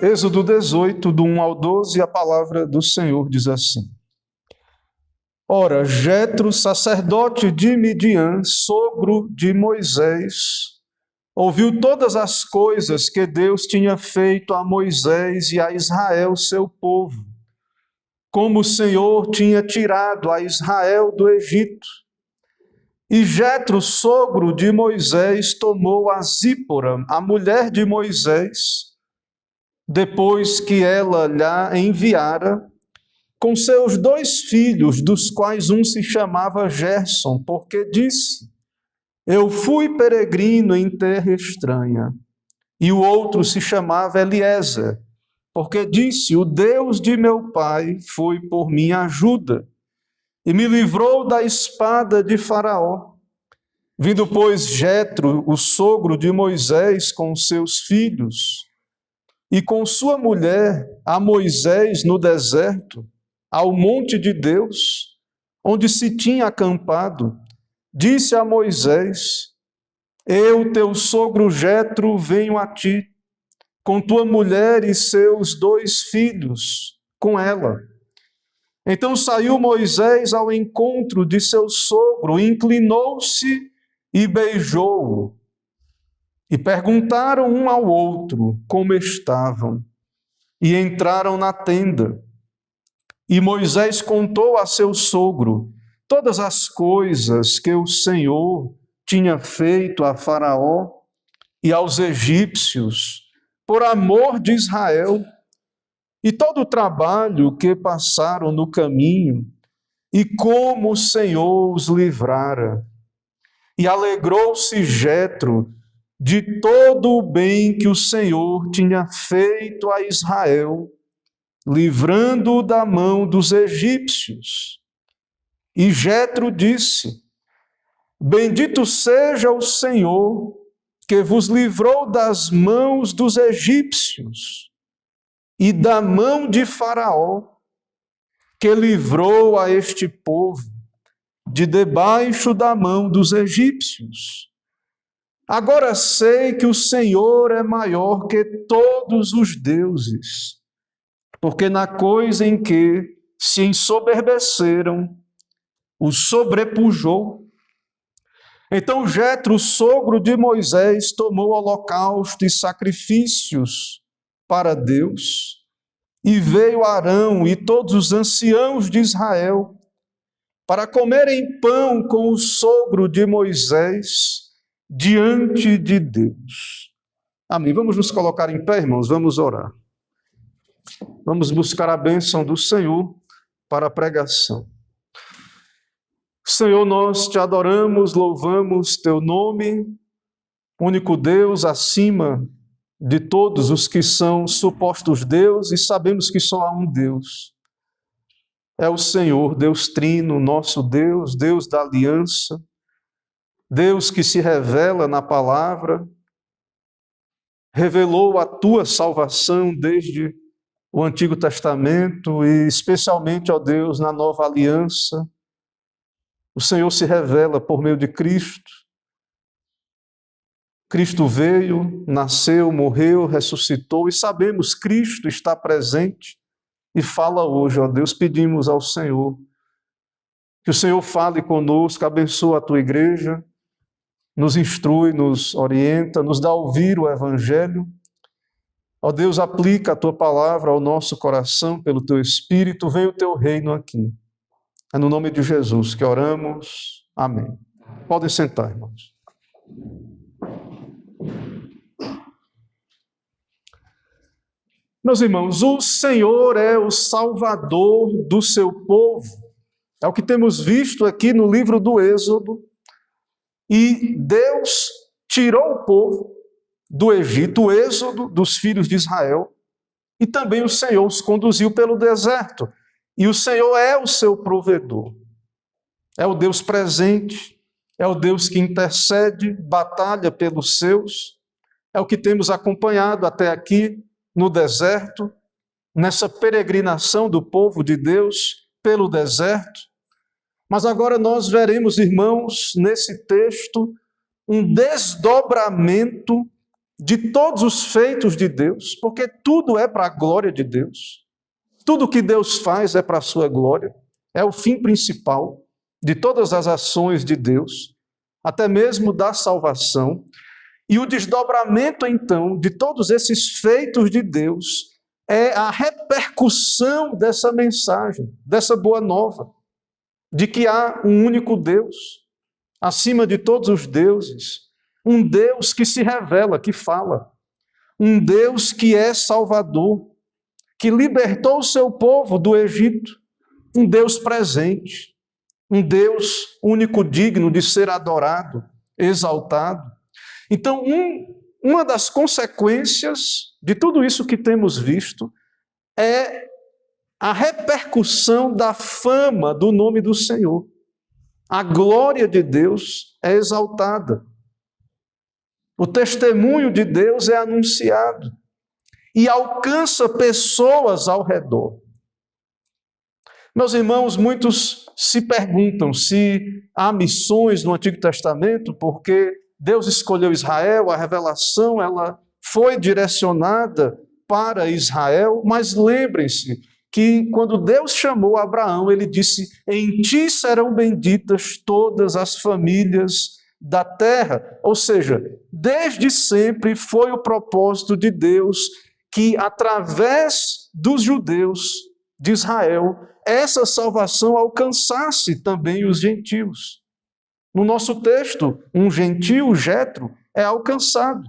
Êxodo 18, do 1 ao 12, a palavra do Senhor diz assim: Ora, Jetro, sacerdote de Midian, sogro de Moisés, ouviu todas as coisas que Deus tinha feito a Moisés e a Israel, seu povo, como o Senhor tinha tirado a Israel do Egito. E Jetro, sogro de Moisés, tomou a Zípora, a mulher de Moisés, depois que ela lhe enviara, com seus 2 filhos, dos quais um se chamava Gerson, porque disse: Eu fui peregrino em terra estranha. E o outro se chamava Eliezer, porque disse: O Deus de meu pai foi por minha ajuda e me livrou da espada de Faraó. Vindo, pois, Jetro, o sogro de Moisés, com seus filhos e com sua mulher, a Moisés no deserto, ao monte de Deus, onde se tinha acampado, disse a Moisés: Eu, teu sogro Jetro, venho a ti, com tua mulher e seus 2 filhos, com ela. Então saiu Moisés ao encontro de seu sogro, inclinou-se e beijou-o. E perguntaram um ao outro como estavam, e entraram na tenda. E Moisés contou a seu sogro todas as coisas que o Senhor tinha feito a Faraó e aos egípcios, por amor de Israel, e todo o trabalho que passaram no caminho, e como o Senhor os livrara. E alegrou-se Jetro de todo o bem que o Senhor tinha feito a Israel, livrando-o da mão dos egípcios. E Jetro disse: Bendito seja o Senhor, que vos livrou das mãos dos egípcios e da mão de Faraó, que livrou a este povo de debaixo da mão dos egípcios. Agora sei que o Senhor é maior que todos os deuses, porque na coisa em que se ensoberbeceram, o sobrepujou. Então Jetro, sogro de Moisés, tomou holocausto e sacrifícios para Deus, e veio Arão e todos os anciãos de Israel para comerem pão com o sogro de Moisés diante de Deus. Amém. Vamos nos colocar em pé, irmãos, vamos orar. Vamos buscar a bênção do Senhor para a pregação. Senhor, nós te adoramos, louvamos teu nome, único Deus acima de todos os que são supostos deuses, e sabemos que só há um Deus. É o Senhor, Deus Trino, nosso Deus, Deus da aliança, Deus que se revela na palavra, revelou a tua salvação desde o Antigo Testamento e especialmente, ó Deus, na nova aliança. O Senhor se revela por meio de Cristo. Cristo veio, nasceu, morreu, ressuscitou, e sabemos que Cristo está presente e fala hoje, ó Deus. Pedimos ao Senhor que o Senhor fale conosco, abençoa a tua igreja, nos instrui, nos orienta, nos dá a ouvir o Evangelho. Ó Deus, aplica a tua palavra ao nosso coração pelo teu Espírito, venha o teu reino aqui. É no nome de Jesus que oramos. Amém. Podem sentar, irmãos. Meus irmãos, o Senhor é o Salvador do seu povo. É o que temos visto aqui no livro do Êxodo. E Deus tirou o povo do Egito, o êxodo dos filhos de Israel, e também o Senhor os conduziu pelo deserto. E o Senhor é o seu provedor. É o Deus presente, é o Deus que intercede, batalha pelos seus. É o que temos acompanhado até aqui no deserto, nessa peregrinação do povo de Deus pelo deserto. Mas agora nós veremos, irmãos, nesse texto, um desdobramento de todos os feitos de Deus, porque tudo é para a glória de Deus. Tudo que Deus faz é para a sua glória. É o fim principal de todas as ações de Deus, até mesmo da salvação. E o desdobramento, então, de todos esses feitos de Deus é a repercussão dessa mensagem, dessa boa nova, de que há um único Deus, acima de todos os deuses, um Deus que se revela, que fala, um Deus que é Salvador, que libertou o seu povo do Egito, um Deus presente, um Deus único digno de ser adorado, exaltado. Então, uma das consequências de tudo isso que temos visto é a repercussão da fama do nome do Senhor. A glória de Deus é exaltada. O testemunho de Deus é anunciado e alcança pessoas ao redor. Meus irmãos, muitos se perguntam se há missões no Antigo Testamento, porque Deus escolheu Israel, a revelação ela foi direcionada para Israel, mas lembrem-se que quando Deus chamou Abraão, ele disse: em ti serão benditas todas as famílias da terra. Ou seja, desde sempre foi o propósito de Deus que, através dos judeus de Israel, essa salvação alcançasse também os gentios. No nosso texto, um gentio, Jetro, é alcançado.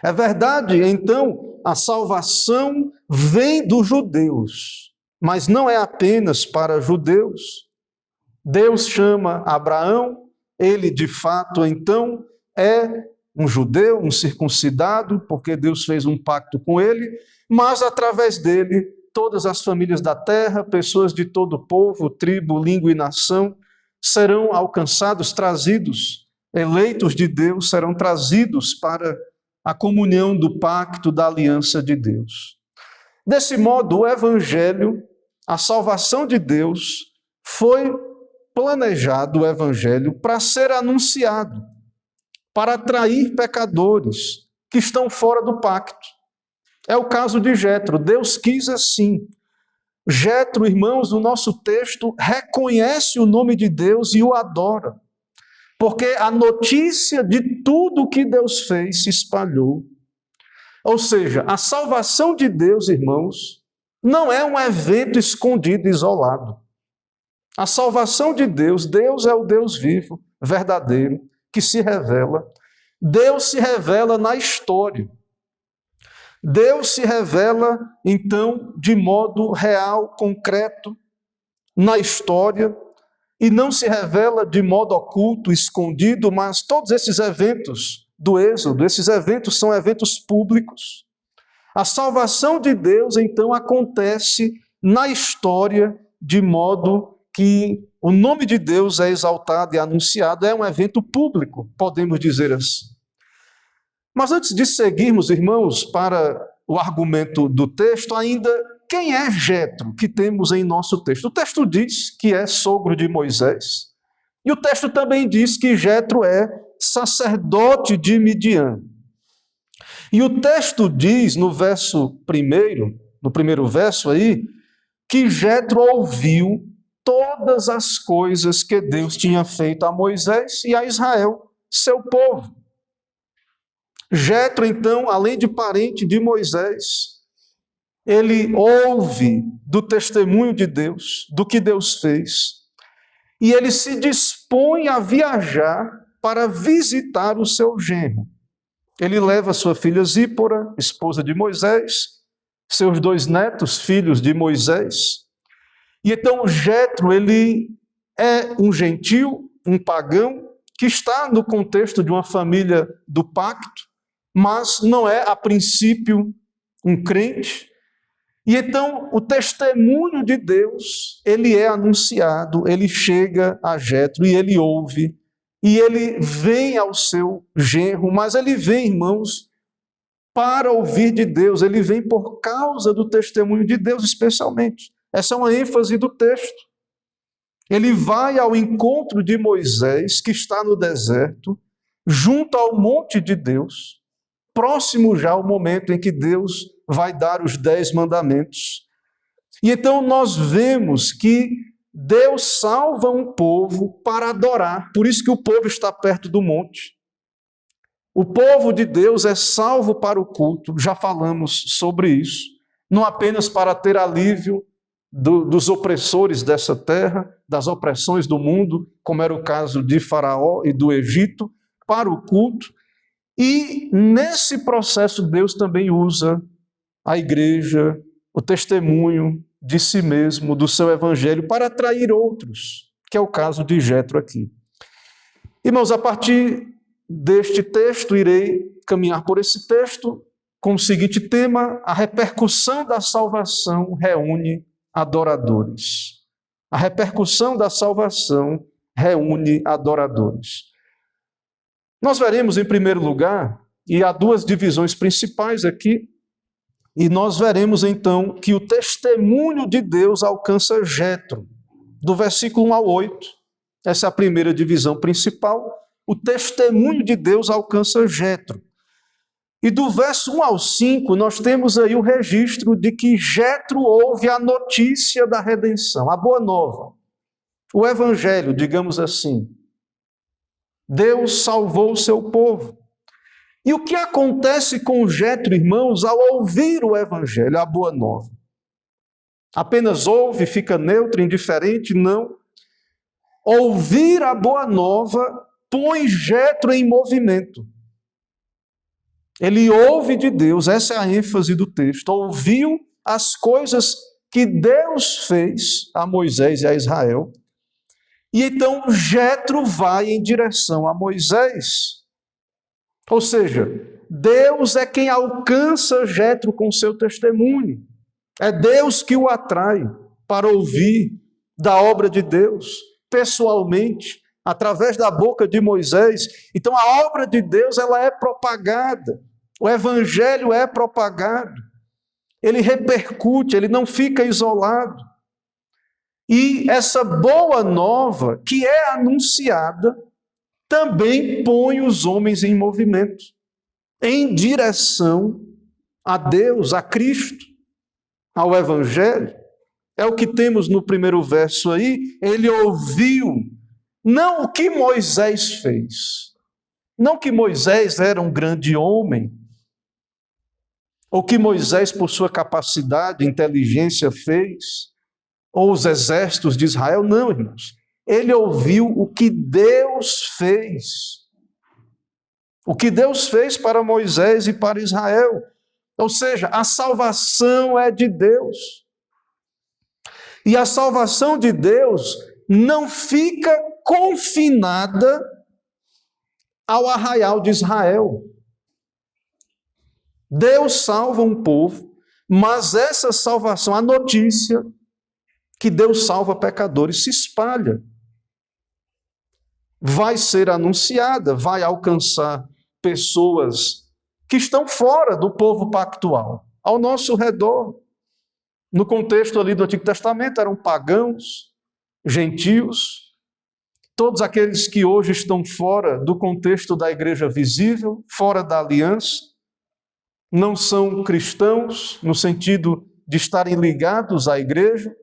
É verdade, então, a salvação vem dos judeus, mas não é apenas para judeus. Deus chama Abraão, ele de fato, então, é um judeu, um circuncidado, porque Deus fez um pacto com ele, mas através dele, todas as famílias da terra, pessoas de todo povo, tribo, língua e nação, serão alcançados, trazidos, eleitos de Deus, serão trazidos para a comunhão do pacto da aliança de Deus. Desse modo, o Evangelho, a salvação de Deus, foi planejado, o Evangelho, para ser anunciado, para atrair pecadores que estão fora do pacto. É o caso de Jetro. Deus quis assim. Jetro, irmãos, no nosso texto, reconhece o nome de Deus e o adora, porque a notícia de tudo que Deus fez se espalhou. Ou seja, a salvação de Deus, irmãos, não é um evento escondido, isolado. A salvação de Deus, Deus é o Deus vivo, verdadeiro, que se revela. Deus se revela na história. Deus se revela, então, de modo real, concreto, na história, e não se revela de modo oculto, escondido, mas todos esses eventos do Êxodo, esses eventos são eventos públicos. A salvação de Deus, então, acontece na história de modo que o nome de Deus é exaltado e anunciado, é um evento público, podemos dizer assim. Mas antes de seguirmos, irmãos, para o argumento do texto, ainda quem é Jetro que temos em nosso texto? O texto diz que é sogro de Moisés. E o texto também diz que Jetro é sacerdote de Midian. E o texto diz no primeiro verso aí, que Jetro ouviu todas as coisas que Deus tinha feito a Moisés e a Israel, seu povo. Jetro, então, além de parente de Moisés, ele ouve do testemunho de Deus, do que Deus fez, e ele se dispõe a viajar para visitar o seu genro. Ele leva sua filha Zípora, esposa de Moisés, seus 2 netos, filhos de Moisés. E então Jetro, ele é um gentio, um pagão, que está no contexto de uma família do pacto, mas não é, a princípio, um crente. E então o testemunho de Deus, ele é anunciado, ele chega a Jetro e ele ouve, e ele vem ao seu genro, mas ele vem, irmãos, para ouvir de Deus, ele vem por causa do testemunho de Deus, especialmente. Essa é uma ênfase do texto. Ele vai ao encontro de Moisés, que está no deserto, junto ao monte de Deus, próximo já o momento em que Deus vai dar os 10 mandamentos. E então nós vemos que Deus salva um povo para adorar, por isso que o povo está perto do monte. O povo de Deus é salvo para o culto, já falamos sobre isso, não apenas para ter alívio dos opressores dessa terra, das opressões do mundo, como era o caso de Faraó e do Egito, para o culto. E nesse processo Deus também usa a igreja, o testemunho de si mesmo, do seu evangelho, para atrair outros, que é o caso de Jetro aqui. Irmãos, a partir deste texto, irei caminhar por esse texto com o seguinte tema: a repercussão da salvação reúne adoradores. A repercussão da salvação reúne adoradores. Nós veremos, em primeiro lugar, e há duas divisões principais aqui, e nós veremos então que o testemunho de Deus alcança Jetro, do versículo 1 ao 8. Essa é a primeira divisão principal. O testemunho de Deus alcança Jetro. E do verso 1 ao 5, nós temos aí o registro de que Jetro ouve a notícia da redenção, a boa nova, o evangelho, digamos assim. Deus salvou o seu povo. E o que acontece com Jetro, irmãos, ao ouvir o evangelho, a boa nova? Apenas ouve, fica neutro, indiferente? Não. Ouvir a boa nova põe Jetro em movimento. Ele ouve de Deus, essa é a ênfase do texto, ouviu as coisas que Deus fez a Moisés e a Israel, e então Jetro vai em direção a Moisés. Ou seja, Deus é quem alcança Jetro com seu testemunho. É Deus que o atrai para ouvir da obra de Deus, pessoalmente, através da boca de Moisés. Então a obra de Deus, ela é propagada. O evangelho é propagado, ele repercute, ele não fica isolado. E essa boa nova que é anunciada também põe os homens em movimento, em direção a Deus, a Cristo, ao evangelho. É o que temos no primeiro verso aí. Ele ouviu, não o que Moisés fez, não que Moisés era um grande homem, ou que Moisés, por sua capacidade, inteligência, fez, ou os exércitos de Israel. Não, irmãos. Ele ouviu o que Deus fez. O que Deus fez para Moisés e para Israel. Ou seja, a salvação é de Deus. E a salvação de Deus não fica confinada ao arraial de Israel. Deus salva um povo, mas essa salvação, a notícia que Deus salva pecadores, se espalha. Vai ser anunciada, vai alcançar pessoas que estão fora do povo pactual, ao nosso redor. No contexto ali do Antigo Testamento, eram pagãos, gentios, todos aqueles que hoje estão fora do contexto da igreja visível, fora da aliança, não são cristãos, no sentido de estarem ligados à igreja.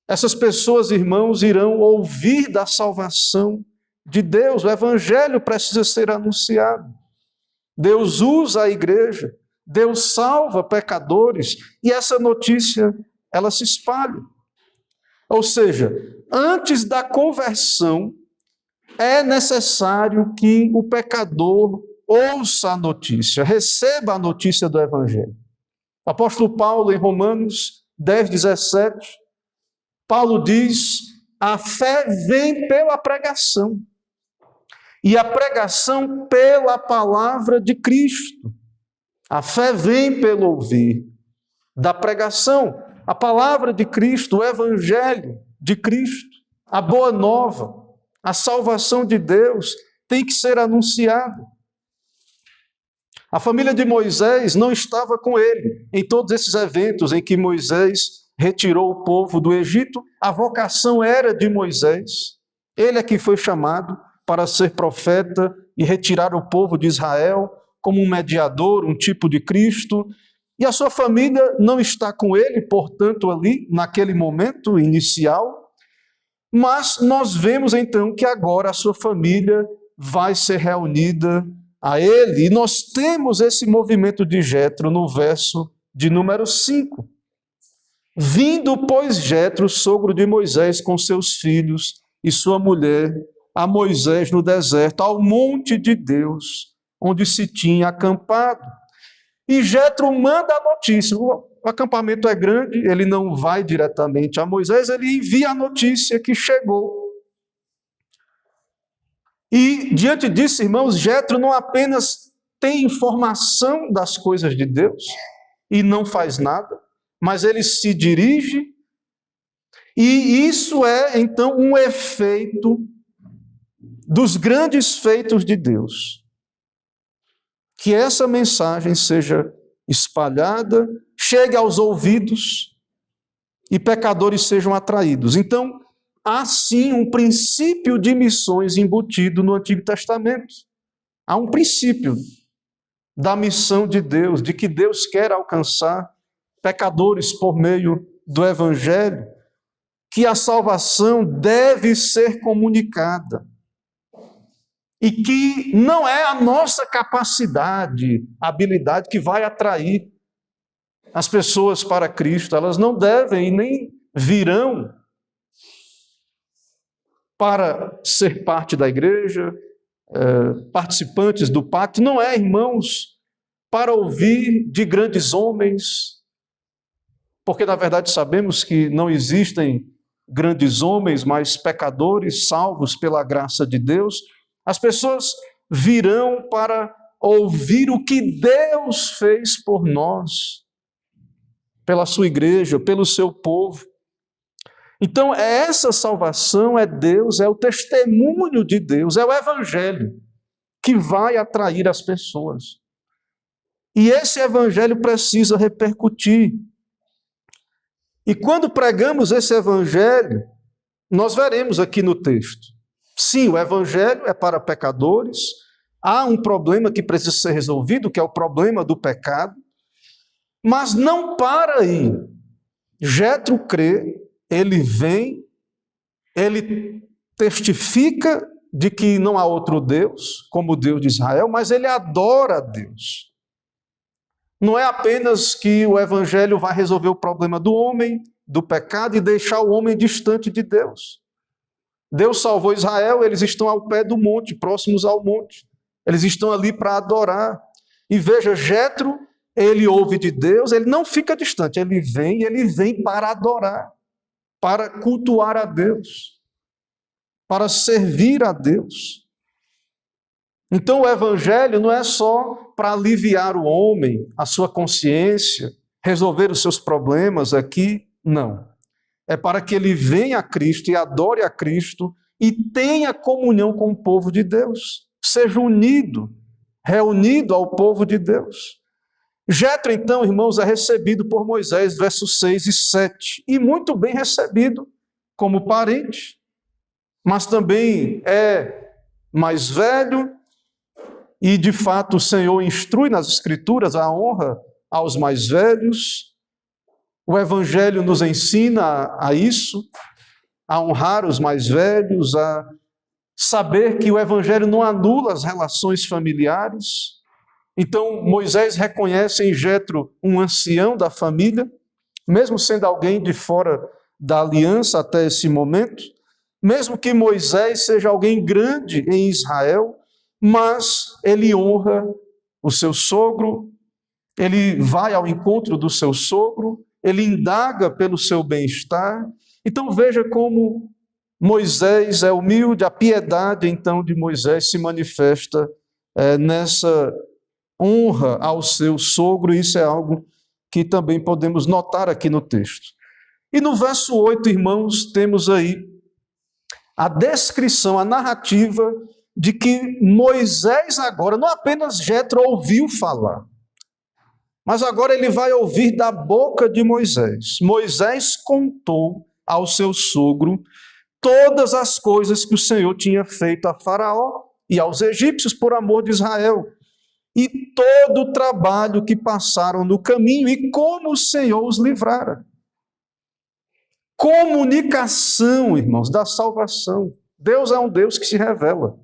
Essas pessoas, irmãos, irão ouvir da salvação de Deus. O evangelho precisa ser anunciado. Deus usa a igreja, Deus salva pecadores, e essa notícia, ela se espalha. Ou seja, antes da conversão, é necessário que o pecador ouça a notícia, receba a notícia do evangelho. O apóstolo Paulo, em Romanos 10:17, Paulo diz: a fé vem pela pregação, e a pregação pela palavra de Cristo. A fé vem pelo ouvir da pregação, a palavra de Cristo, o evangelho de Cristo, a boa nova, a salvação de Deus tem que ser anunciada. A família de Moisés não estava com ele em todos esses eventos em que Moisés retirou o povo do Egito. A vocação era de Moisés. Ele é que foi chamado para ser profeta e retirar o povo de Israel como um mediador, um tipo de Cristo, e a sua família não está com ele, portanto, ali, naquele momento inicial, mas nós vemos então que agora a sua família vai ser reunida a ele, e nós temos esse movimento de Jetro no verso de número 5. Vindo, pois, Jetro, sogro de Moisés, com seus filhos e sua mulher, a Moisés no deserto, ao monte de Deus, onde se tinha acampado. E Jetro manda a notícia. O acampamento é grande, ele não vai diretamente a Moisés, ele envia a notícia que chegou. E diante disso, irmãos, Jetro não apenas tem informação das coisas de Deus e não faz nada, mas ele se dirige, e isso é então um efeito dos grandes feitos de Deus. Que essa mensagem seja espalhada, chegue aos ouvidos e pecadores sejam atraídos. Então, há sim um princípio de missões embutido no Antigo Testamento. Há um princípio da missão de Deus, de que Deus quer alcançar pecadores por meio do Evangelho, que a salvação deve ser comunicada. E que não é a nossa capacidade, habilidade que vai atrair as pessoas para Cristo. Elas não devem e nem virão para ser parte da igreja, participantes do pacto. Não é, irmãos, para ouvir de grandes homens, porque na verdade sabemos que não existem grandes homens, mas pecadores salvos pela graça de Deus. As pessoas virão para ouvir o que Deus fez por nós, pela sua igreja, pelo seu povo. Então, essa salvação é Deus, é o testemunho de Deus, é o Evangelho que vai atrair as pessoas. E esse Evangelho precisa repercutir. E quando pregamos esse Evangelho, nós veremos aqui no texto. Sim, o Evangelho é para pecadores, há um problema que precisa ser resolvido, que é o problema do pecado, mas não para aí. Jetro crê, ele vem, ele testifica de que não há outro Deus, como o Deus de Israel, mas ele adora a Deus. Não é apenas que o Evangelho vai resolver o problema do homem, do pecado, e deixar o homem distante de Deus. Deus salvou Israel, eles estão ao pé do monte, próximos ao monte. Eles estão ali para adorar. E veja, Jetro, ele ouve de Deus, ele não fica distante, ele vem para adorar, para cultuar a Deus, para servir a Deus. Então o Evangelho não é só para aliviar o homem, a sua consciência, resolver os seus problemas aqui, não. É para que ele venha a Cristo e adore a Cristo e tenha comunhão com o povo de Deus, seja unido, reunido ao povo de Deus. Jetro, então, irmãos, é recebido por Moisés, versos 6 e 7, e muito bem recebido como parente, mas também é mais velho, e de fato o Senhor instrui nas Escrituras a honra aos mais velhos. O Evangelho nos ensina a isso, a honrar os mais velhos, a saber que o Evangelho não anula as relações familiares. Então, Moisés reconhece em Jetro um ancião da família, mesmo sendo alguém de fora da aliança até esse momento, mesmo que Moisés seja alguém grande em Israel, mas ele honra o seu sogro, ele vai ao encontro do seu sogro, ele indaga pelo seu bem-estar. Então veja como Moisés é humilde, a piedade então de Moisés se manifesta nessa honra ao seu sogro, e isso é algo que também podemos notar aqui no texto. E no verso 8, irmãos, temos aí a descrição, a narrativa de que Moisés agora, não apenas Jetro ouviu falar, mas agora ele vai ouvir da boca de Moisés. Moisés contou ao seu sogro todas as coisas que o Senhor tinha feito a Faraó e aos egípcios por amor de Israel, e todo o trabalho que passaram no caminho e como o Senhor os livrara. Comunicação, irmãos, da salvação. Deus é um Deus que se revela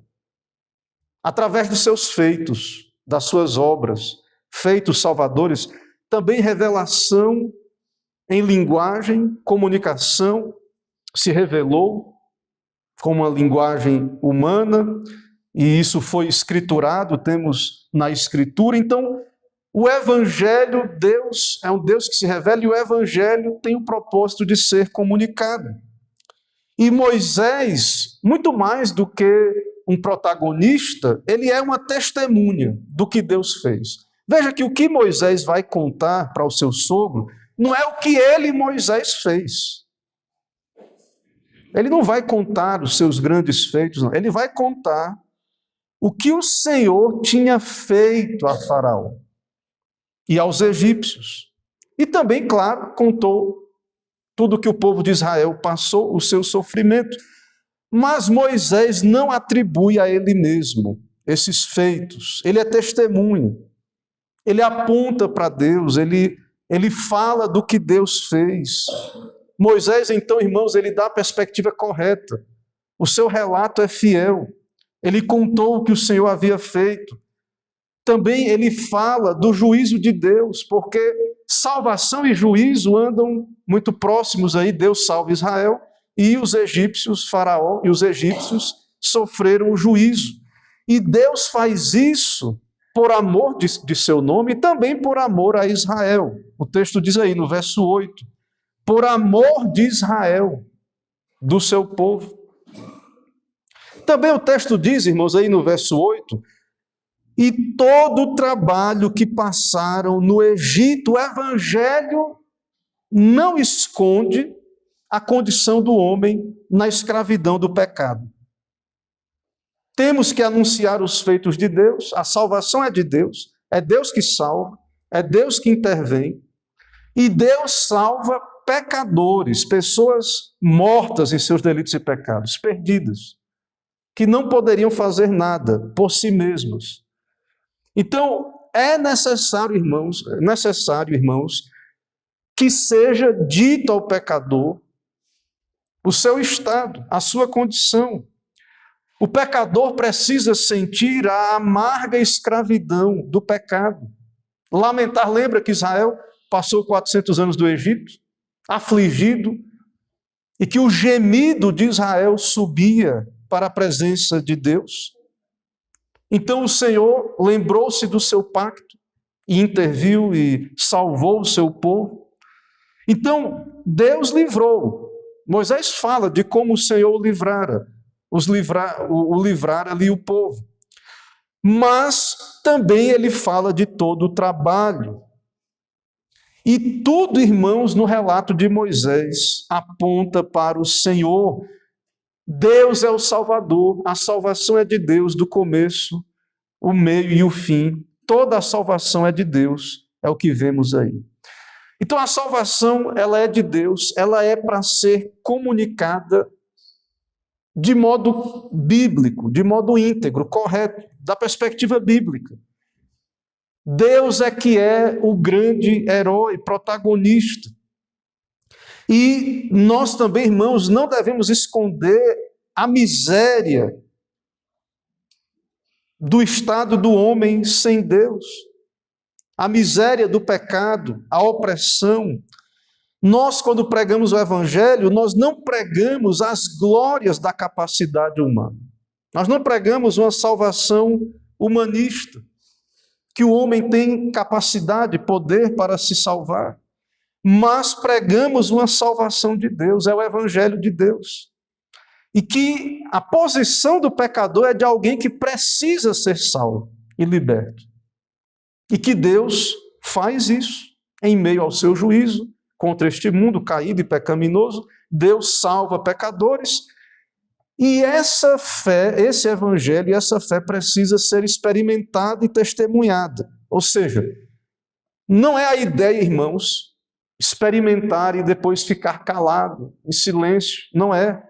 através dos seus feitos, das suas obras, feitos salvadores, também revelação em linguagem, comunicação, se revelou com uma linguagem humana, e isso foi escriturado, temos na Escritura. Então, o Evangelho, Deus é um Deus que se revela, e o Evangelho tem o propósito de ser comunicado. E Moisés, muito mais do que um protagonista, ele é uma testemunha do que Deus fez. Veja que o que Moisés vai contar para o seu sogro não é o que ele, Moisés, fez. Ele não vai contar os seus grandes feitos, não. Ele vai contar o que o Senhor tinha feito a Faraó e aos egípcios. E também, claro, contou tudo que o povo de Israel passou, o seu sofrimento. Mas Moisés não atribui a ele mesmo esses feitos. Ele é testemunha. Ele aponta para Deus, ele fala do que Deus fez. Moisés, então, irmãos, ele dá a perspectiva correta. O seu relato é fiel. Ele contou o que o Senhor havia feito. Também ele fala do juízo de Deus, porque salvação e juízo andam muito próximos aí. Deus salva Israel e os egípcios, Faraó e os egípcios sofreram o juízo. E Deus faz isso por amor de seu nome e também por amor a Israel. O texto diz aí no verso 8, por amor de Israel, do seu povo. Também o texto diz, irmãos, aí no verso 8, e todo o trabalho que passaram no Egito, o Evangelho não esconde a condição do homem na escravidão do pecado. Temos que anunciar os feitos de Deus, a salvação é Deus que salva, é Deus que intervém, e Deus salva pecadores, pessoas mortas em seus delitos e pecados, perdidas, que não poderiam fazer nada por si mesmos. Então, é necessário, irmãos, que seja dito ao pecador o seu estado, a sua condição. O pecador precisa sentir a amarga escravidão do pecado. Lamentar, lembra que Israel passou 400 anos do Egito, afligido, e que o gemido de Israel subia para a presença de Deus. Então o Senhor lembrou-se do seu pacto e interviu e salvou o seu povo. Então Deus livrou. Moisés fala de como o Senhor o livrara ali o povo. Mas também ele fala de todo o trabalho. E tudo, irmãos, no relato de Moisés aponta para o Senhor. Deus é o Salvador, a salvação é de Deus do começo, o meio e o fim. Toda a salvação é de Deus, é o que vemos aí. Então a salvação, ela é de Deus, ela é para ser comunicada de modo bíblico, de modo íntegro, correto, da perspectiva bíblica. Deus é que é o grande herói, protagonista. E nós também, irmãos, não devemos esconder a miséria do estado do homem sem Deus, a miséria do pecado, a opressão. Nós, quando pregamos o Evangelho, nós não pregamos as glórias da capacidade humana. Nós não pregamos uma salvação humanista, que o homem tem capacidade, poder para se salvar. Mas pregamos uma salvação de Deus, é o Evangelho de Deus. E que a posição do pecador é de alguém que precisa ser salvo e liberto. E que Deus faz isso em meio ao seu juízo contra este mundo caído e pecaminoso. Deus salva pecadores. E essa fé, esse Evangelho e essa fé precisa ser experimentada e testemunhada. Ou seja, não é a ideia, irmãos, experimentar e depois ficar calado, em silêncio. Não é.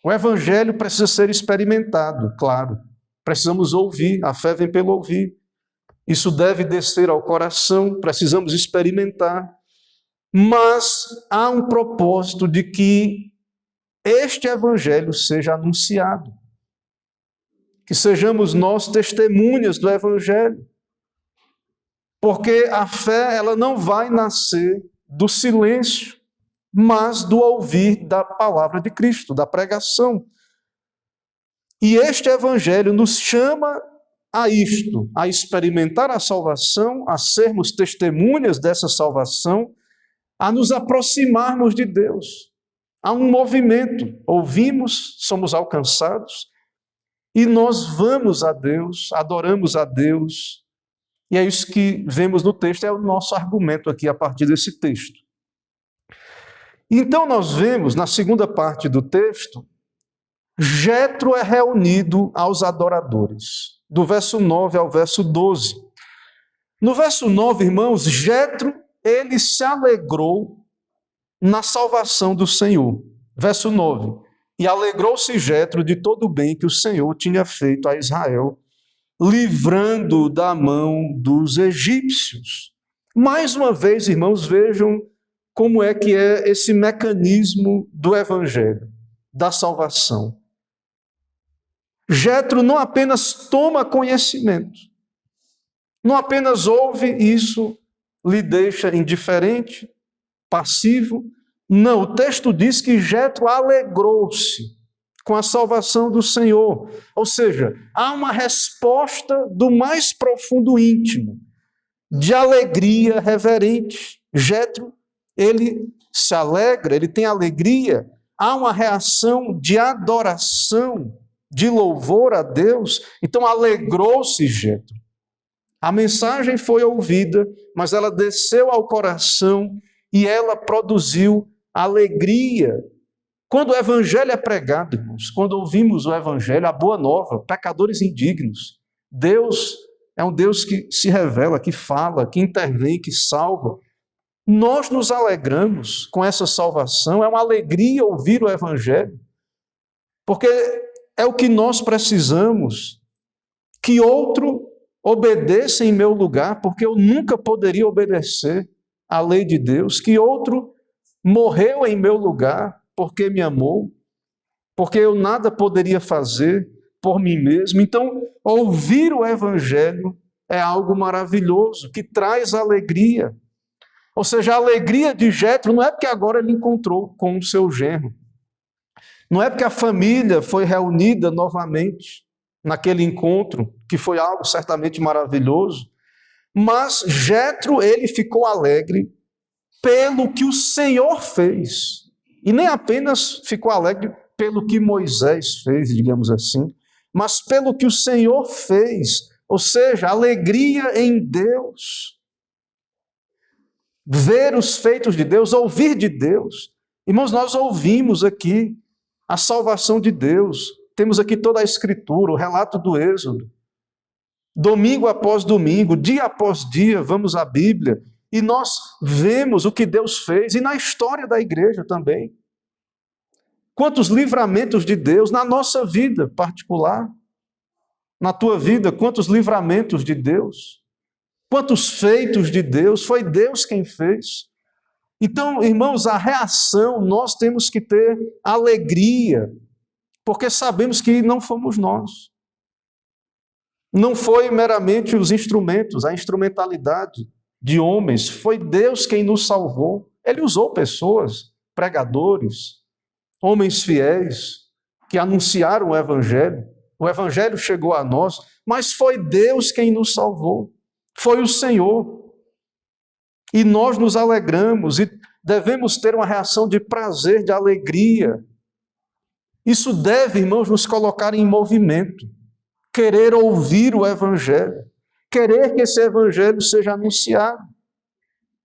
O Evangelho precisa ser experimentado, claro, Precisamos ouvir, a fé vem pelo ouvir. Isso deve descer ao coração, precisamos experimentar. Mas há um propósito de que este evangelho seja anunciado. Que sejamos nós testemunhas do evangelho. Porque a fé, ela não vai nascer do silêncio, mas do ouvir da palavra de Cristo, da pregação. E este evangelho nos chama a isto, a experimentar a salvação, a sermos testemunhas dessa salvação, a nos aproximarmos de Deus. Há um movimento, ouvimos, somos alcançados, e nós vamos a Deus, adoramos a Deus, e é isso que vemos no texto, é o nosso argumento aqui a partir desse texto. Então nós vemos, na segunda parte do texto, Jetro é reunido aos adoradores, do verso 9 ao verso 12. No verso 9, irmãos, Jetro, ele se alegrou na salvação do Senhor. Verso 9. E alegrou-se Jetro de todo o bem que o Senhor tinha feito a Israel, livrando da mão dos egípcios. Mais uma vez, irmãos, vejam como é que é esse mecanismo do evangelho, da salvação. Jetro não apenas toma conhecimento, não apenas ouve isso, lhe deixa indiferente, passivo. Não, o texto diz que Jetro alegrou-se com a salvação do Senhor. Ou seja, há uma resposta do mais profundo íntimo, de alegria reverente. Jetro, ele se alegra, ele tem alegria, há uma reação de adoração, de louvor a Deus. Então alegrou-se Jetro. A mensagem foi ouvida, mas ela desceu ao coração e ela produziu alegria. Quando o evangelho é pregado, irmãos, quando ouvimos o evangelho, a boa nova, pecadores indignos, Deus é um Deus que se revela, que fala, que intervém, que salva. Nós nos alegramos com essa salvação, é uma alegria ouvir o evangelho, porque é o que nós precisamos, que outro obedeça em meu lugar, porque eu nunca poderia obedecer à lei de Deus, que outro morreu em meu lugar, porque me amou, porque eu nada poderia fazer por mim mesmo. Então, ouvir o evangelho é algo maravilhoso, que traz alegria. Ou seja, a alegria de Jetro não é porque agora ele encontrou com o seu genro, não é porque a família foi reunida novamente naquele encontro, que foi algo certamente maravilhoso, mas Jetro, ele ficou alegre pelo que o Senhor fez. E nem apenas ficou alegre pelo que Moisés fez, digamos assim, mas pelo que o Senhor fez, ou seja, alegria em Deus. Ver os feitos de Deus, ouvir de Deus. Irmãos, nós ouvimos aqui a salvação de Deus. Temos aqui toda a Escritura, o relato do Êxodo. Domingo após domingo, dia após dia, vamos à Bíblia e nós vemos o que Deus fez, e na história da igreja também. Quantos livramentos de Deus na nossa vida particular, na tua vida, quantos livramentos de Deus, quantos feitos de Deus, foi Deus quem fez. Então, irmãos, a reação, nós temos que ter alegria, porque sabemos que não fomos nós. Não foi meramente os instrumentos, a instrumentalidade de homens, foi Deus quem nos salvou. Ele usou pessoas, pregadores, homens fiéis, que anunciaram o Evangelho chegou a nós, mas foi Deus quem nos salvou, foi o Senhor. E nós nos alegramos e devemos ter uma reação de prazer, de alegria. Isso deve, irmãos, nos colocar em movimento, querer ouvir o Evangelho, querer que esse Evangelho seja anunciado.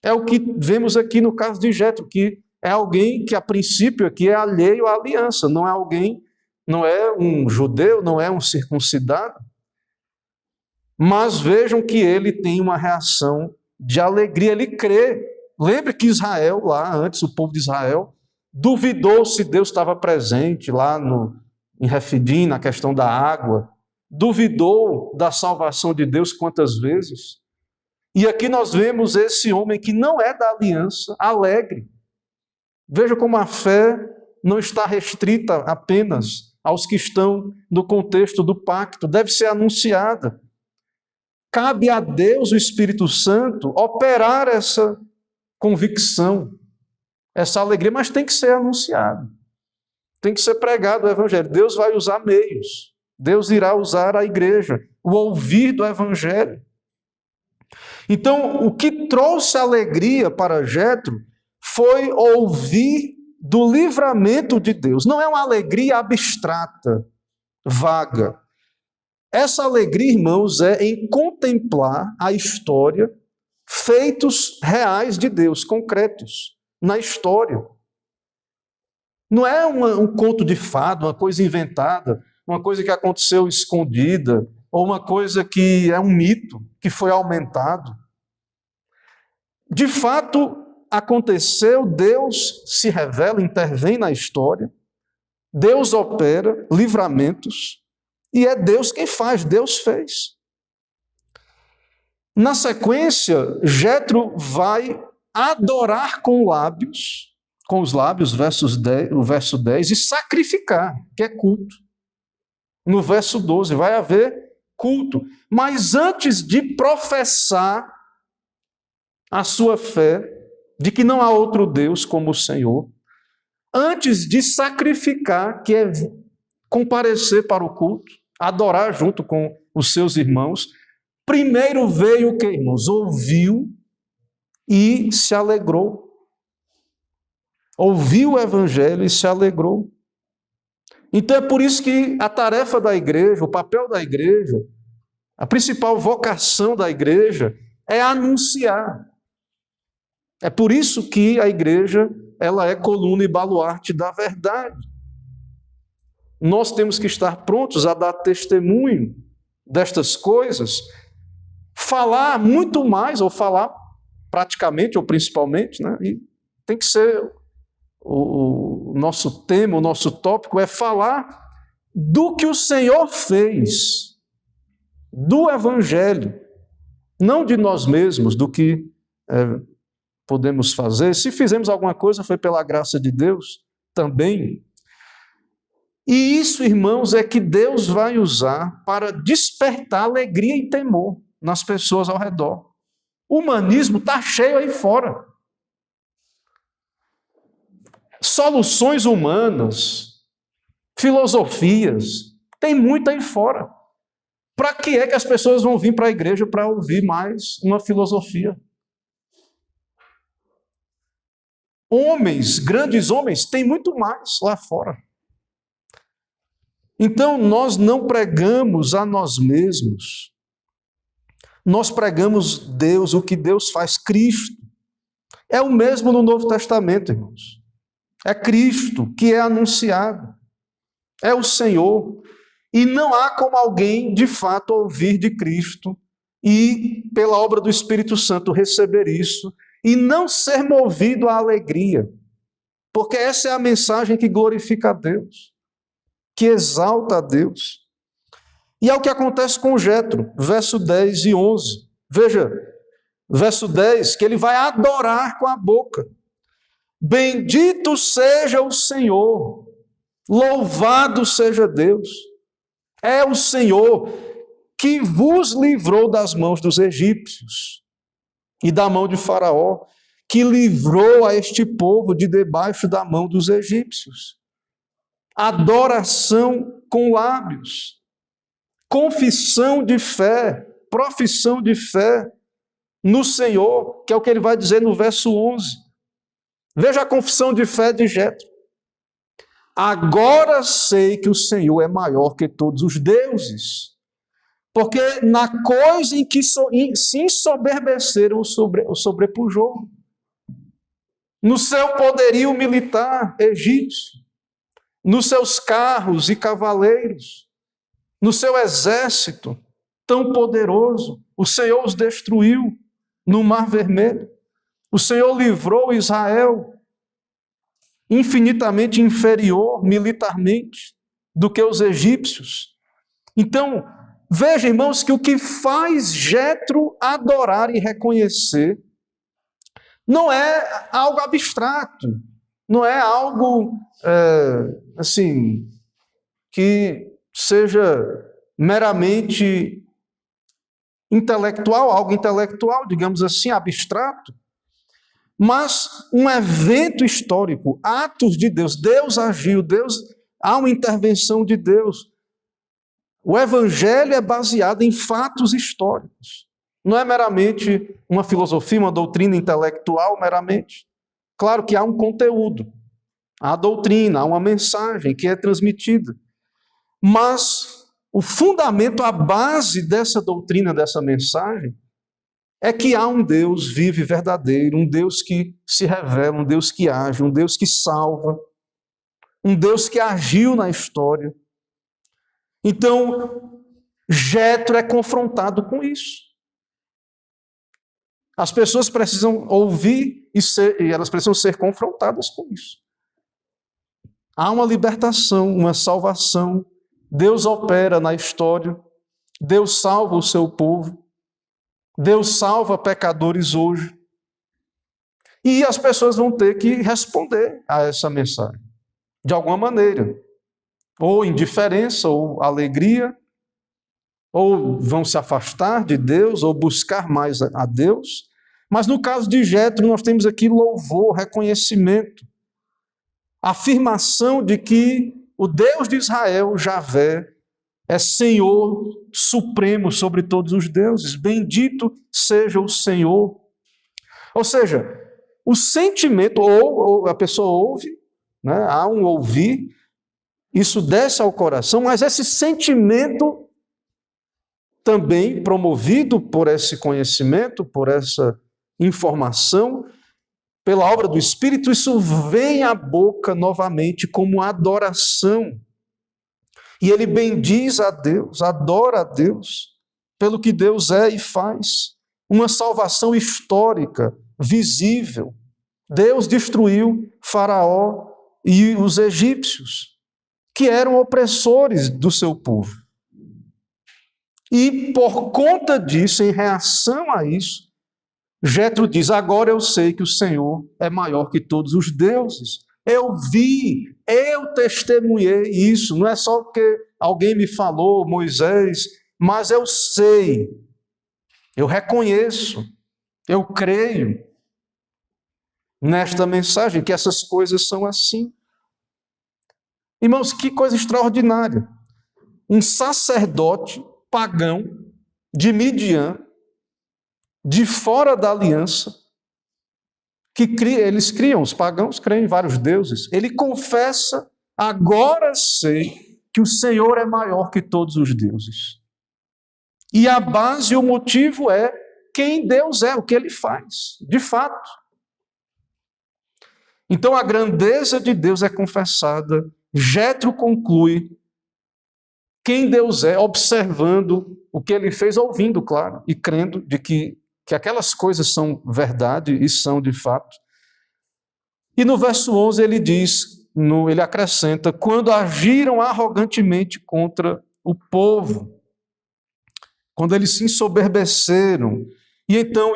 É o que vemos aqui no caso de Jetro, que é alguém que a princípio aqui é alheio à aliança, não é alguém, não é um judeu, não é um circuncidado, mas vejam que ele tem uma reação de alegria, ele crê. Lembre que Israel, lá antes, o povo de Israel, duvidou se Deus estava presente lá em Refidim, na questão da água. duvidou da salvação de Deus quantas vezes? E aqui nós vemos esse homem que não é da aliança, alegre. Veja como a fé não está restrita apenas aos que estão no contexto do pacto, deve ser anunciada. Cabe a Deus, o Espírito Santo, operar essa convicção, essa alegria, mas tem que ser anunciado. Tem que ser pregado o Evangelho. Deus vai usar meios. Deus irá usar a igreja, o ouvir do Evangelho. Então, o que trouxe alegria para Jétro foi ouvir do livramento de Deus. Não é uma alegria abstrata, vaga. Essa alegria, irmãos, é em contemplar a história, feitos reais de Deus, concretos, na história. Não é um conto de fada, uma coisa inventada, uma coisa que aconteceu escondida, ou uma coisa que é um mito, que foi aumentado. De fato, aconteceu, Deus se revela, intervém na história, Deus opera livramentos, e é Deus quem faz, Deus fez. Na sequência, Jétro vai adorar com os lábios, o verso 10, e sacrificar, que é culto. No verso 12, vai haver culto. Mas antes de professar a sua fé, de que não há outro Deus como o Senhor, antes de sacrificar, que é comparecer para o culto, adorar junto com os seus irmãos, primeiro veio o que, irmãos? Ouviu e se alegrou. Ouviu o Evangelho e se alegrou. Então é por isso que a tarefa da igreja, o papel da igreja, a principal vocação da igreja é anunciar. É por isso que a igreja, ela é coluna e baluarte da verdade. Nós temos que estar prontos a dar testemunho destas coisas, falar muito mais, ou falar praticamente ou principalmente, né? E tem que ser o nosso tema, o nosso tópico é falar do que o Senhor fez, do Evangelho, não de nós mesmos, do que podemos fazer. Se fizemos alguma coisa, foi pela graça de Deus também. E isso, irmãos, é que Deus vai usar para despertar alegria e temor nas pessoas ao redor. O humanismo está cheio aí fora. Soluções humanas, filosofias, tem muito aí fora. Para que é que as pessoas vão vir para a igreja para ouvir mais uma filosofia? Homens, grandes homens, tem muito mais lá fora. Então, nós não pregamos a nós mesmos. Nós pregamos Deus, o que Deus faz, Cristo. É o mesmo no Novo Testamento, irmãos. É Cristo que é anunciado. É o Senhor. E não há como alguém, de fato, ouvir de Cristo e, pela obra do Espírito Santo, receber isso e não ser movido à alegria. Porque essa é a mensagem que glorifica a Deus, que exalta a Deus. E é o que acontece com Jétro, verso 10 e 11. Veja, verso 10, que ele vai adorar com a boca. Bendito seja o Senhor, louvado seja Deus. É o Senhor que vos livrou das mãos dos egípcios e da mão de Faraó, que livrou a este povo de debaixo da mão dos egípcios. Adoração com lábios, confissão de fé, profissão de fé no Senhor, que é o que ele vai dizer no verso 11. Veja a confissão de fé de Jétro. Agora sei que o Senhor é maior que todos os deuses, porque na coisa em que se ensoberbeceram o sobrepujou. No seu poderio militar egípcio, nos seus carros e cavaleiros, no seu exército tão poderoso, o Senhor os destruiu no Mar Vermelho. O Senhor livrou Israel, infinitamente inferior militarmente do que os egípcios. Então, Veja, irmãos, que o que faz Jetro adorar e reconhecer não é algo abstrato, não é algo assim que seja meramente intelectual, algo intelectual, digamos assim, abstrato, mas um evento histórico, atos de Deus. Deus agiu, há uma intervenção de Deus. O evangelho é baseado em fatos históricos. Não é meramente uma filosofia, uma doutrina intelectual, meramente. Claro que há um conteúdo, há doutrina, há uma mensagem que é transmitida. Mas o fundamento, a base dessa doutrina, dessa mensagem, é que há um Deus vivo e verdadeiro, um Deus que se revela, um Deus que age, um Deus que salva, um Deus que agiu na história. Então, Jetro é confrontado com isso. As pessoas precisam ouvir e elas precisam ser confrontadas com isso. Há uma libertação, uma salvação. Deus opera na história. Deus salva o seu povo. Deus salva pecadores hoje. E as pessoas vão ter que responder a essa mensagem, de alguma maneira. Ou indiferença, ou alegria, ou vão se afastar de Deus, ou buscar mais a Deus. Mas no caso de Jetro, nós temos aqui louvor, reconhecimento, afirmação de que o Deus de Israel, Javé, é Senhor supremo sobre todos os deuses. Bendito seja o Senhor. Ou seja, o sentimento, ou a pessoa ouve, né, há um ouvir, isso desce ao coração, mas esse sentimento também promovido por esse conhecimento, por essa informação, pela obra do Espírito, isso vem à boca novamente como adoração. E ele bendiz a Deus, adora a Deus, pelo que Deus é e faz. Uma salvação histórica, visível. Deus destruiu Faraó e os egípcios, que eram opressores do seu povo. E por conta disso, em reação a isso, Jetro diz: agora eu sei que o Senhor é maior que todos os deuses. Eu vi, eu testemunhei isso. Não é só porque alguém me falou, Moisés, mas eu sei, eu reconheço, eu creio nesta mensagem que essas coisas são assim. Irmãos, que coisa extraordinária. Um sacerdote pagão de Midian, de fora da aliança, eles criam, os pagãos creem em vários deuses. Ele confessa: agora sei que o Senhor é maior que todos os deuses. E a base e o motivo é quem Deus é, o que ele faz, de fato. Então a grandeza de Deus é confessada. Jetro conclui quem Deus é, observando o que ele fez, ouvindo, claro, e crendo de que aquelas coisas são verdade e são de fato. E no verso 11 ele diz, ele acrescenta: quando agiram arrogantemente contra o povo, quando eles se ensoberbeceram, e então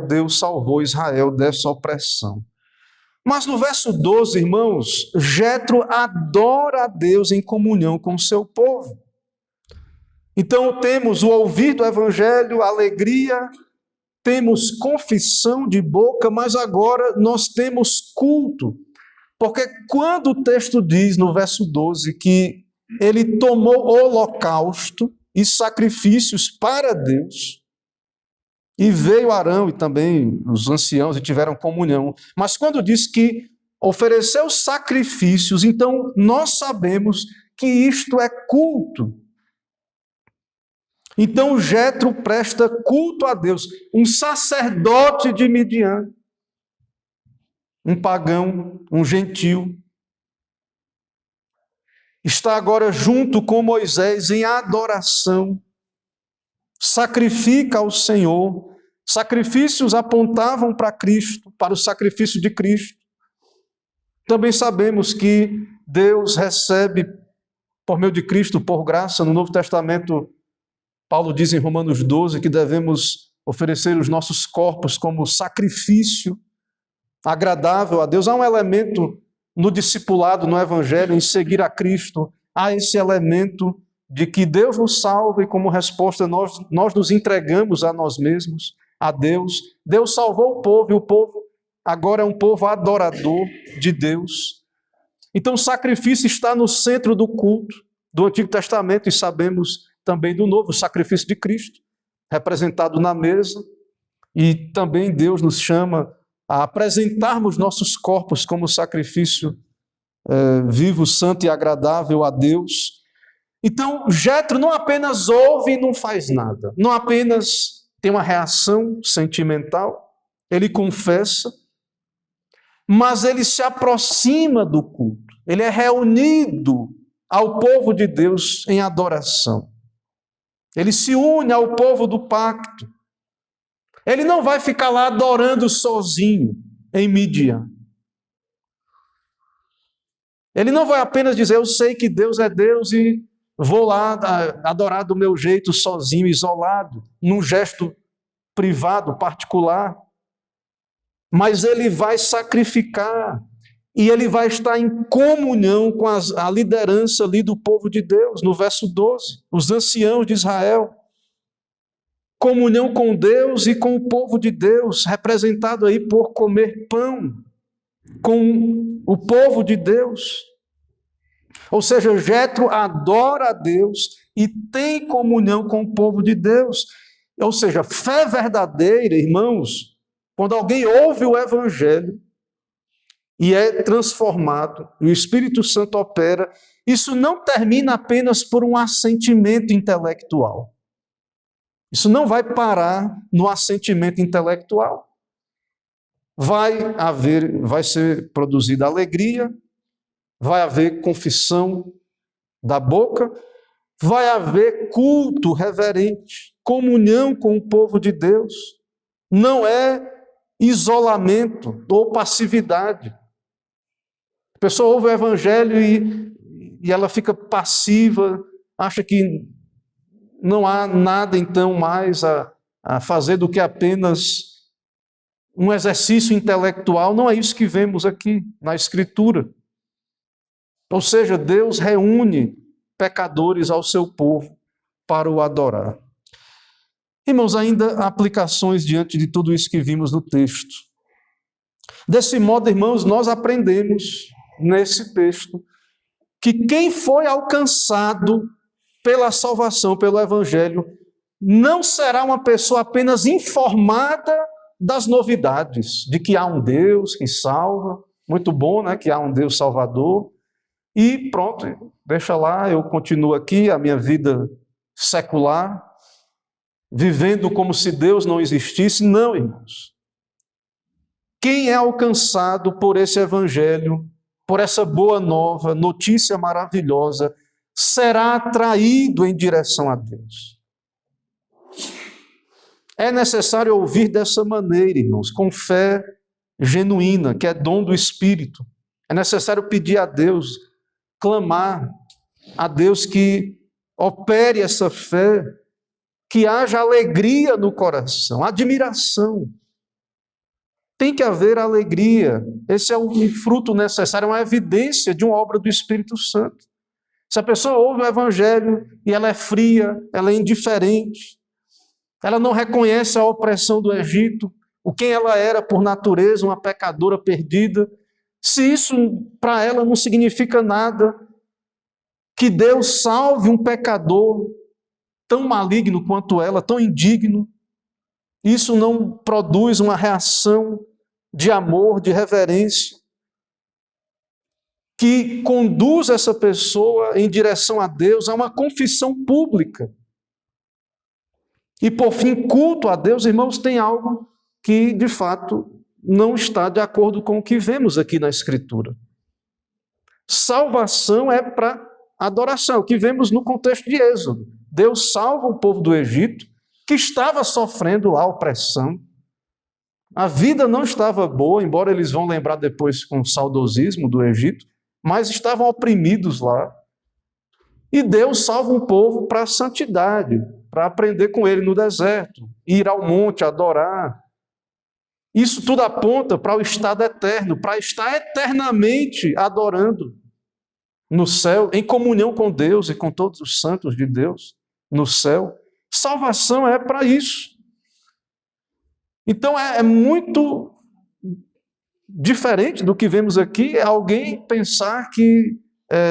Deus salvou Israel dessa opressão. Mas no verso 12, irmãos, Jetro adora a Deus em comunhão com o seu povo. Então temos o ouvir do evangelho, alegria, temos confissão de boca, mas agora nós temos culto. Porque quando o texto diz no verso 12 que ele tomou holocausto e sacrifícios para Deus, e veio Arão e também os anciãos e tiveram comunhão, mas quando diz que ofereceu sacrifícios, então nós sabemos que isto é culto. Então Jetro presta culto a Deus, um sacerdote de Midian, um pagão, um gentil, está agora junto com Moisés em adoração, sacrifica ao Senhor. Sacrifícios apontavam para Cristo, para o sacrifício de Cristo. Também sabemos que Deus recebe, por meio de Cristo, por graça, no Novo Testamento, Paulo diz em Romanos 12 que devemos oferecer os nossos corpos como sacrifício agradável a Deus. Há um elemento no discipulado, no Evangelho, em seguir a Cristo, há esse elemento de que Deus nos salva e como resposta nós nos entregamos a nós mesmos, a Deus. Deus salvou o povo e o povo agora é um povo adorador de Deus. Então o sacrifício está no centro do culto do Antigo Testamento e sabemos também do Novo, o sacrifício de Cristo, representado na mesa. E também Deus nos chama a apresentarmos nossos corpos como sacrifício vivo, santo e agradável a Deus. Então, Jétro não apenas ouve e não faz nada, não apenas tem uma reação sentimental, ele confessa, mas ele se aproxima do culto, ele é reunido ao povo de Deus em adoração. Ele se une ao povo do pacto. Ele não vai ficar lá adorando sozinho em Midian. Ele não vai apenas dizer, eu sei que Deus é Deus e vou lá adorar do meu jeito, sozinho, isolado, num gesto privado, particular. Mas ele vai sacrificar e ele vai estar em comunhão com a liderança ali do povo de Deus, no verso 12, os anciãos de Israel. Comunhão com Deus e com o povo de Deus, representado aí por comer pão com o povo de Deus. Ou seja, Jétro adora a Deus e tem comunhão com o povo de Deus. Ou seja, fé verdadeira, irmãos, quando alguém ouve o Evangelho e é transformado, e o Espírito Santo opera, isso não termina apenas por um assentimento intelectual. Isso não vai parar no assentimento intelectual. Vai ser produzida alegria, vai haver confissão da boca, vai haver culto reverente, comunhão com o povo de Deus. Não é isolamento ou passividade. A pessoa ouve o Evangelho e ela fica passiva, acha que não há nada então mais a fazer do que apenas um exercício intelectual. Não é isso que vemos aqui na Escritura. Ou seja, Deus reúne pecadores ao seu povo para o adorar. Irmãos, ainda há aplicações diante de tudo isso que vimos no texto. Desse modo, irmãos, nós aprendemos nesse texto que quem foi alcançado pela salvação, pelo Evangelho, não será uma pessoa apenas informada das novidades, de que há um Deus que salva, muito bom, né, que há um Deus salvador, e pronto, deixa lá, eu continuo aqui, a minha vida secular, vivendo como se Deus não existisse. Não, irmãos. Quem é alcançado por esse Evangelho, por essa boa nova, notícia maravilhosa, será atraído em direção a Deus. É necessário ouvir dessa maneira, irmãos, com fé genuína, que é dom do Espírito. É necessário pedir a Deus, clamar a Deus que opere essa fé, que haja alegria no coração, admiração. Tem que haver alegria. Esse é um fruto necessário, uma evidência de uma obra do Espírito Santo. Se a pessoa ouve o Evangelho e ela é fria, ela é indiferente, ela não reconhece a opressão do Egito, o quem ela era por natureza, uma pecadora perdida, se isso para ela não significa nada, que Deus salve um pecador tão maligno quanto ela, tão indigno, isso não produz uma reação de amor, de reverência, que conduz essa pessoa em direção a Deus, a uma confissão pública. E por fim, culto a Deus, irmãos, tem algo que de fato não está de acordo com o que vemos aqui na Escritura. Salvação é para adoração, o que vemos no contexto de Êxodo. Deus salva o povo do Egito, que estava sofrendo lá opressão. A vida não estava boa, embora eles vão lembrar depois com saudosismo do Egito, mas estavam oprimidos lá. E Deus salva um povo para a santidade, para aprender com ele no deserto, ir ao monte, adorar. Isso tudo aponta para o estado eterno, para estar eternamente adorando no céu, em comunhão com Deus e com todos os santos de Deus no céu. Salvação é para isso. Então é muito diferente do que vemos aqui, alguém pensar que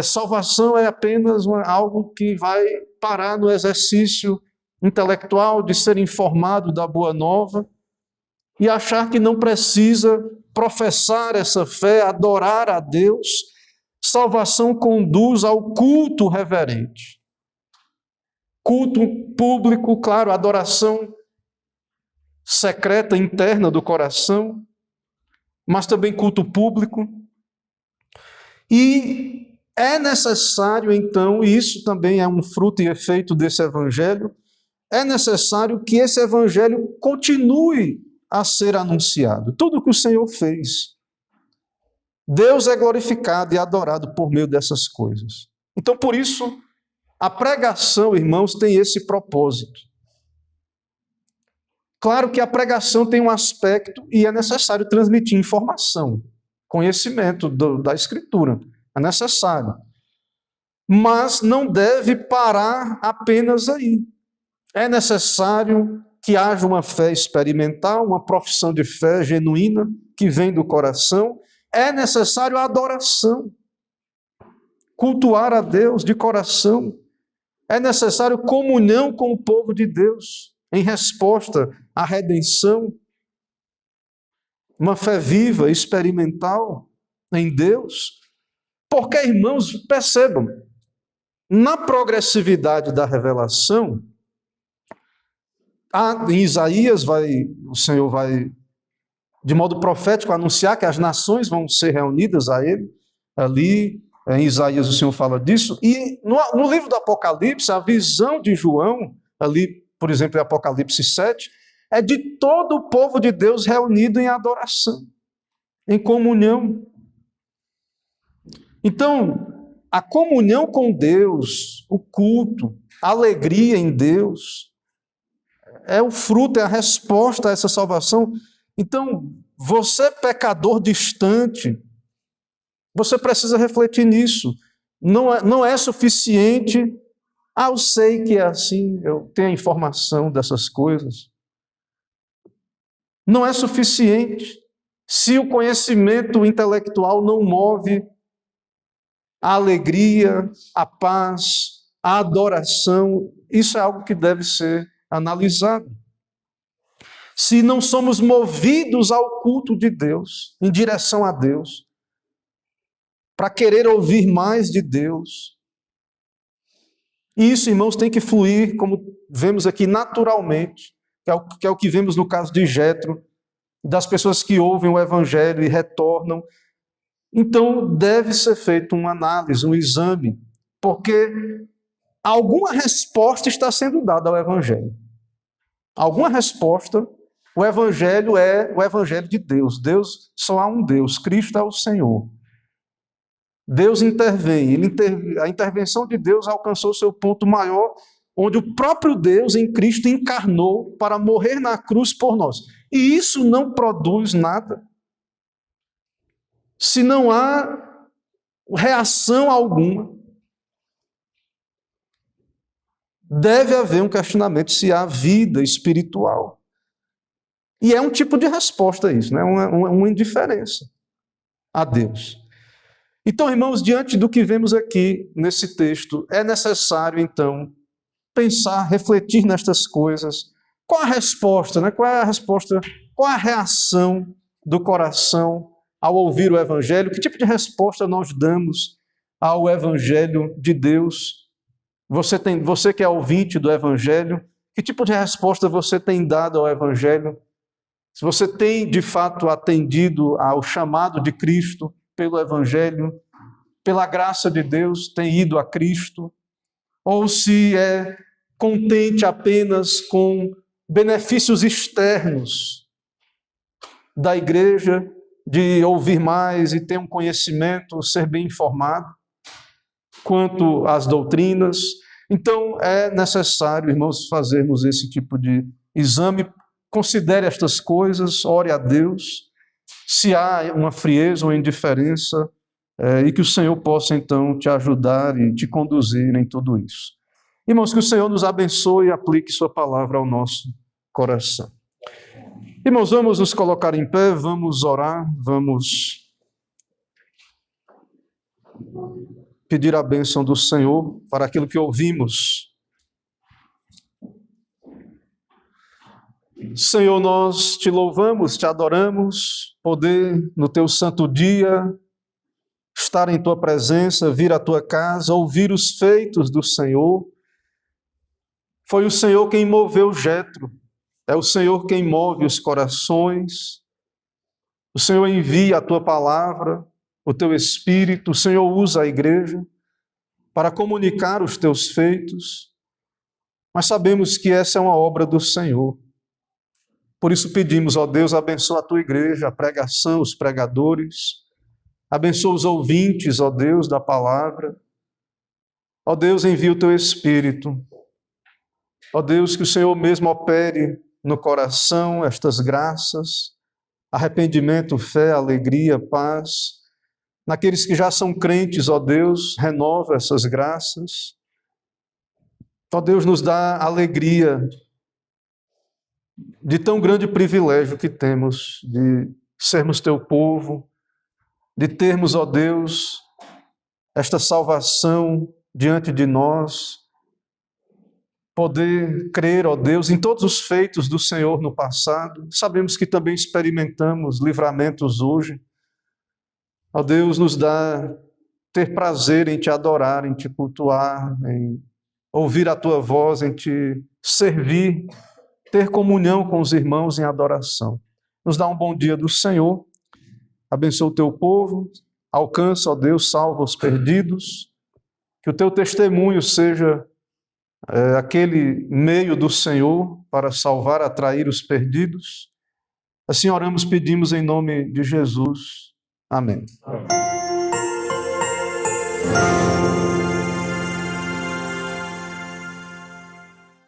salvação é apenas algo que vai parar no exercício intelectual de ser informado da boa nova e achar que não precisa professar essa fé, adorar a Deus. Salvação conduz ao culto reverente. Culto público, claro, adoração secreta, interna do coração, mas também culto público. E é necessário, então, e isso também é um fruto e efeito desse evangelho, é necessário que esse evangelho continue a ser anunciado. Tudo o que o Senhor fez. Deus é glorificado e adorado por meio dessas coisas. Então, por isso, a pregação, irmãos, tem esse propósito. Claro que a pregação tem um aspecto e é necessário transmitir informação, conhecimento da Escritura. É necessário. Mas não deve parar apenas aí. É necessário que haja uma fé experimental, uma profissão de fé genuína, que vem do coração. É necessário a adoração. Cultuar a Deus de coração. É necessário comunhão com o povo de Deus, em resposta à redenção. Uma fé viva, experimental em Deus. Porque, irmãos, percebam, na progressividade da revelação, em Isaías o Senhor vai, de modo profético, anunciar que as nações vão ser reunidas a Ele. Ali, em Isaías, o Senhor fala disso. E no livro do Apocalipse, a visão de João, ali, por exemplo, em Apocalipse 7, é de todo o povo de Deus reunido em adoração, em comunhão. Então, a comunhão com Deus, o culto, a alegria em Deus, é o fruto, é a resposta a essa salvação. Então, você pecador distante, você precisa refletir nisso. Não é suficiente, eu sei que é assim, eu tenho a informação dessas coisas. Não é suficiente se o conhecimento intelectual não move a alegria, a paz, a adoração. Isso é algo que deve ser analisado. Se não somos movidos ao culto de Deus, em direção a Deus, para querer ouvir mais de Deus, e isso, irmãos, tem que fluir, como vemos aqui, naturalmente, que é o que vemos no caso de Jetro, das pessoas que ouvem o Evangelho e retornam. Então, deve ser feita uma análise, um exame, porque alguma resposta está sendo dada ao Evangelho. Alguma resposta. O Evangelho é o Evangelho de Deus. Deus, só há um Deus, Cristo é o Senhor. Deus intervém. A intervenção de Deus alcançou seu ponto maior, onde o próprio Deus em Cristo encarnou para morrer na cruz por nós. E isso não produz nada. Se não há reação alguma, deve haver um questionamento se há vida espiritual. E é um tipo de resposta a isso, né? Uma indiferença a Deus. Então, irmãos, diante do que vemos aqui nesse texto, é necessário, então, pensar, refletir nestas coisas. Qual a resposta, né? Qual é a resposta, qual a reação do coração ao ouvir o Evangelho? Que tipo de resposta nós damos ao Evangelho de Deus? Você que é ouvinte do Evangelho, que tipo de resposta você tem dado ao Evangelho? Se você tem, de fato, atendido ao chamado de Cristo pelo Evangelho, pela graça de Deus, tem ido a Cristo, ou se é contente apenas com benefícios externos da igreja, de ouvir mais e ter um conhecimento, ser bem informado quanto às doutrinas, Então, é necessário, irmãos, fazermos esse tipo de exame. Considere estas coisas, ore a Deus, se há uma frieza ou indiferença, e que o Senhor possa, então, te ajudar e te conduzir em tudo isso. Irmãos, que o Senhor nos abençoe e aplique sua palavra ao nosso coração. Irmãos, vamos nos colocar em pé, vamos orar, vamos pedir a bênção do Senhor para aquilo que ouvimos. Senhor, nós te louvamos, te adoramos, poder no teu santo dia estar em tua presença, vir à tua casa, ouvir os feitos do Senhor. Foi o Senhor quem moveu Jetro, é o Senhor quem move os corações. O Senhor envia a tua palavra, o teu Espírito, o Senhor usa a igreja para comunicar os teus feitos, mas sabemos que essa é uma obra do Senhor. Por isso pedimos, ó Deus, abençoa a tua igreja, a pregação, os pregadores, abençoa os ouvintes, ó Deus, da palavra. Ó Deus, envia o teu Espírito. Ó Deus, que o Senhor mesmo opere no coração estas graças, arrependimento, fé, alegria, paz. Naqueles que já são crentes, ó Deus, renova essas graças. Ó Deus, nos dá alegria de tão grande privilégio que temos de sermos teu povo, de termos, ó Deus, esta salvação diante de nós, poder crer, ó Deus, em todos os feitos do Senhor no passado. Sabemos que também experimentamos livramentos hoje. Ó Deus, nos dá ter prazer em te adorar, em te cultuar, em ouvir a tua voz, em te servir, ter comunhão com os irmãos em adoração. Nos dá um bom dia do Senhor, abençoa o teu povo, alcança, ó Deus, salva os perdidos, que o teu testemunho seja aquele meio do Senhor para salvar, atrair os perdidos. Assim oramos, pedimos em nome de Jesus. Amém.